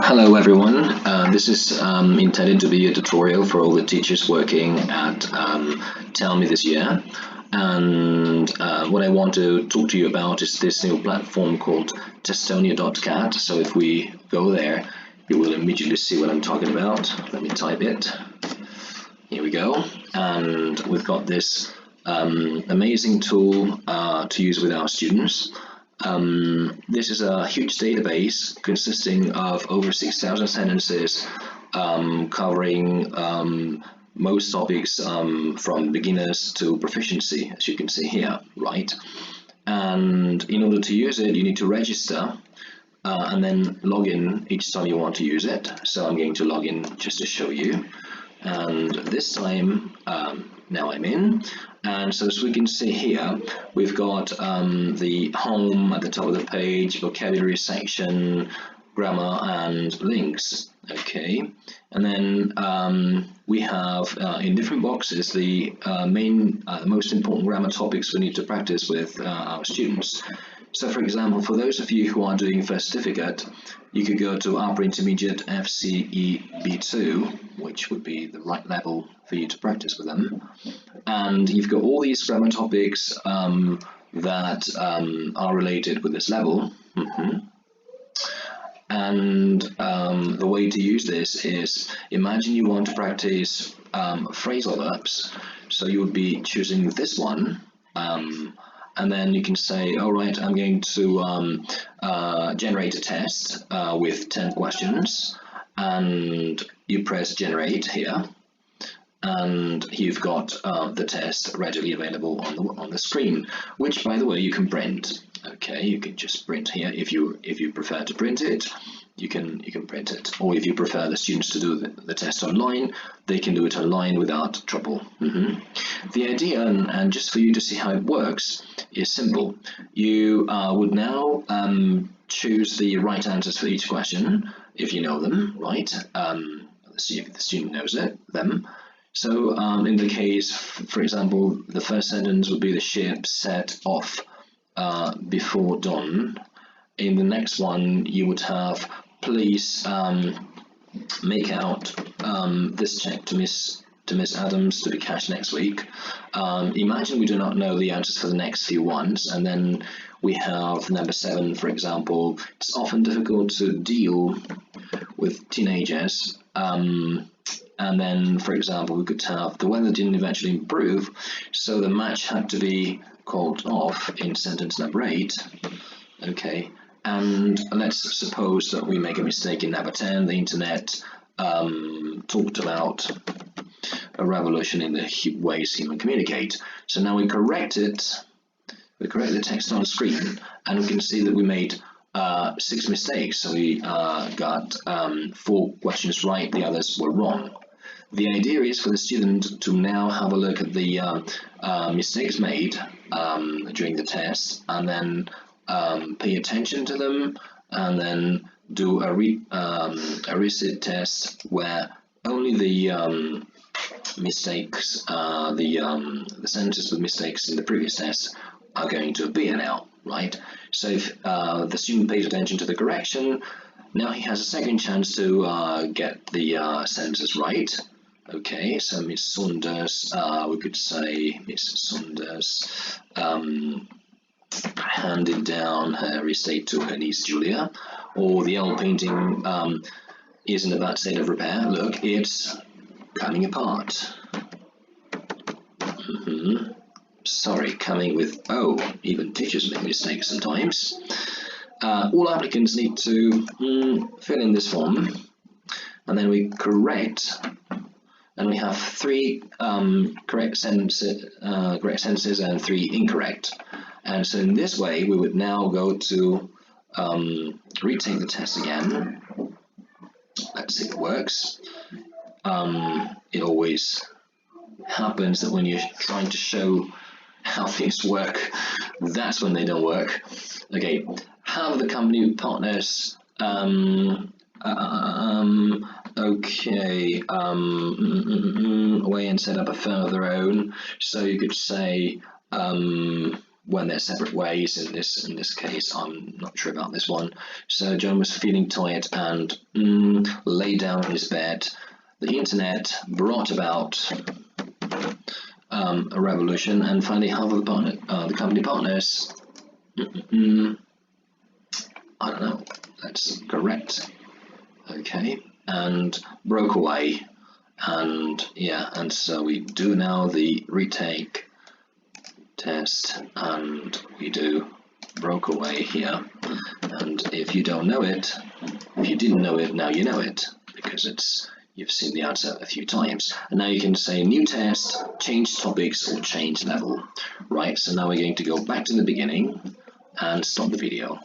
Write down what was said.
Hello everyone, this is intended to be a tutorial for all the teachers working at Tell Me this year, and what I want to talk to you about is this new platform called Testonia.cat. So if we go there, you will immediately see what I'm talking about. Let me type it. Here we go, and we've got this amazing tool to use with our students. This is a huge database consisting of over 6,000 sentences covering most topics from beginners to proficiency, as you can see here, right? And in order to use it, you need to register and then log in each time you want to use it. So I'm going to log in just to show you. And this time, now I'm in, and so as we can see here, we've got the home at the top of the page, vocabulary section, grammar, and links. Okay, and then we have in different boxes the most important grammar topics we need to practice with our students. So for example, for those of you who are doing first certificate, you could go to Upper Intermediate FCE B2, which would be the right level for you to practice with them. And you've got all these grammar topics that are related with this level. And the way to use this is, imagine you want to practice phrasal verbs. So you would be choosing this one. And then you can say, all right, I'm going to generate a test with 10 questions, and you press generate here, and you've got the test readily available on the screen, which, by the way, you can print. Okay, you can just print here if you prefer to print it. You can print it, or if you prefer the students to do the test online, they can do it online without trouble. The idea, and just for you to see how it works, is simple. You would now choose the right answers for each question if you know them, right? Let's see if the student knows them. So in the case, for example, the first sentence would be the ship set off before dawn. In the next one, you would have, please make out this check to Miss Adams to be cashed next week. Imagine we do not know the answers for the next few ones, and then we have number 7, for example. It's often difficult to deal with teenagers. And then, for example, we could have the weather didn't eventually improve, so the match had to be called off in sentence number 8. Okay. And let's suppose that we make a mistake in number 10. The internet talked about a revolution in the ways humans communicate. So now we correct it. We correct the text on the screen, and we can see that we made 6 mistakes. So we got 4 questions right, the others were wrong. The idea is for the student to now have a look at the mistakes made during the test, and then pay attention to them, and then do a resit test where only the mistakes, the sentences with mistakes in the previous test are going to appear now, right? So if the student pays attention to the correction, now he has a second chance to get the sentences right. Okay, so Miss Saunders, we could say Miss Saunders handed down her estate to her niece Julia, or the old painting is in a bad state of repair. Look, it's coming apart. Sorry, coming with, even teachers make mistakes sometimes. All applicants need to fill in this form, and then we correct, and we have 3 correct sentences and 3 incorrect. And so in this way, we would now go to retake the test again. Let's see if it works. It always happens that when you're trying to show how things work, that's when they don't work. Okay, have the company partners away and set up a firm of their own. So you could say when they're separate ways. In this case, I'm not sure about this one. So John was feeling tired and lay down in his bed. The internet brought about a revolution, and finally half of the company partners, I don't know, that's correct. Okay, and broke away, and yeah, and so we do now the retake test, and we do broke away here. And if you don't know it, if you didn't know it, now you know it, because you've seen the answer a few times. And now you can say new test, change topics, or change level. Right, so now we're going to go back to the beginning and stop the video.